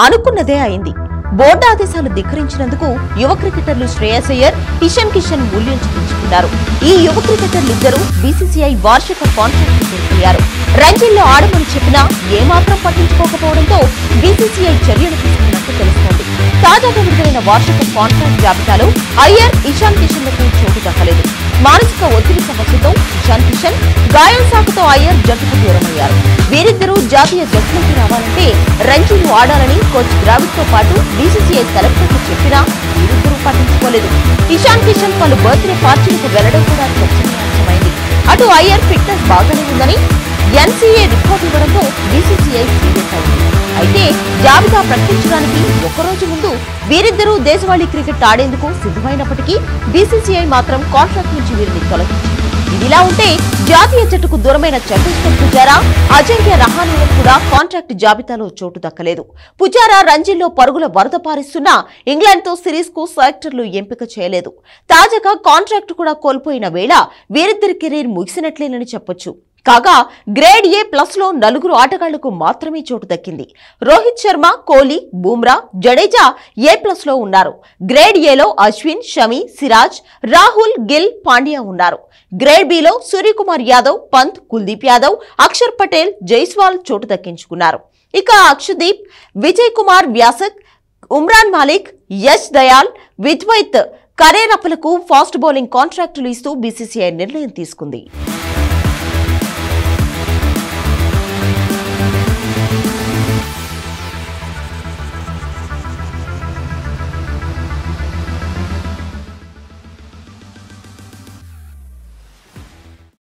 అనుకున్నదే అయింది. బోర్డు ఆదేశాలు ధిక్కరించినందుకు యువ క్రికెటర్లు శ్రేయస్ అయ్యర్, ఇషాన్ కిషన్ మూల్యం చెల్లించుకున్నారు. ఈ యువ క్రికెటర్లిద్దరూ బీసీసీఐ వార్షిక కాంట్రాక్ట్ కోల్పోయారు. రంజీల్లో ఆడమని చెప్పినా ఏమాత్రం పట్టించుకోకపోవడంతో బీసీసీఐ చర్యలు తీసుకున్నట్టు తెలుస్తోంది. తాజాగా విడుదలైన వార్షిక కాంట్రాక్ట్ జాబితాలో అయ్యర్, ఇషాన్ కిషన్లకు చోటు దక్కలేదు. మానసిక ఒత్తిడి సమస్యతో ఇషాన్ కిషన్, గాయం సాకుతో అయ్యర్ జట్టుకు దూరమయ్యారు. వీరిద్దరూ జాతీయ జట్టులోకి రావాలంటే రంజీలు ఆడాలని కోచ్ ద్రావిడ్ తో పాటు బీసీసీఐ సెలెక్టర్లు చెప్పినా వీరిద్దరూ పట్టించుకోలేదు. ఇషాన్ కిషన్ పలు బర్త్డే పార్టీలకు వెళ్లడం కూడా చర్చనీయాంశమైంది. అటు అయ్యర్ ఫిట్నెస్ బాగానే ఉందని ఎన్సీఏ రిపోర్ట్ ఇవ్వడంతో బీసీసీఐ సీరియస్ అయింది. అయితే జాబితా ప్రకటించడానికి ఒకరోజు ముందు వీరిద్దరూ దేశవాళీ క్రికెట్ ఆడేందుకు సిద్ధమైనప్పటికీ బీసీసీఐ మాత్రం కాంట్రాక్ట్ నుంచి వీరిని తొలగించింది. ఇదిలా ఉంటే జాతీయ జట్టుకు దూరమైన చండీగఢ్ పుజారా, అజింక్య రహానేలకు కూడా కాంట్రాక్ట్ జాబితాలో చోటు దక్కలేదు. పుజారా రంజీల్లో పరుగుల వరద పారిస్తున్నా ఇంగ్లాండ్తో సిరీస్ కు సెలెక్టర్లు ఎంపిక చేయలేదు. తాజాగా కాంట్రాక్ట్ కూడా కోల్పోయిన వేళ వీరిద్దరి కెరీర్ ముగిసినట్లేనని చెప్పొచ్చు. కాగా గ్రేడ్ ఏ ప్లస్ లో 4 ఆటగాళ్లకు మాత్రమే చోటు దక్కింది. రోహిత్ శర్మ, కోహ్లీ, బూమ్రా, జడేజా ఏ ప్లస్ లో ఉన్నారు. గ్రేడ్ ఏలో అశ్విన్, షమి, సిరాజ్, రాహుల్, గిల్, పాండ్యా ఉన్నారు. గ్రేడ్ బిలో సూర్యకుమార్ యాదవ్, పంత్, కుల్దీప్ యాదవ్, అక్షర్ పటేల్, జైస్వాల్ చోటు దక్కించుకున్నారు. ఇక అక్షదీప్, విజయ్ కుమార్ వ్యాసక్, ఉమ్రాన్ మాలిక్, యశ్ దయాల్, విద్వైత్, కరేరప్పలకు ఫాస్ట్ బౌలింగ్ కాంట్రాక్టులు ఇస్తూ బీసీసీఐ నిర్ణయం తీసుకుంది.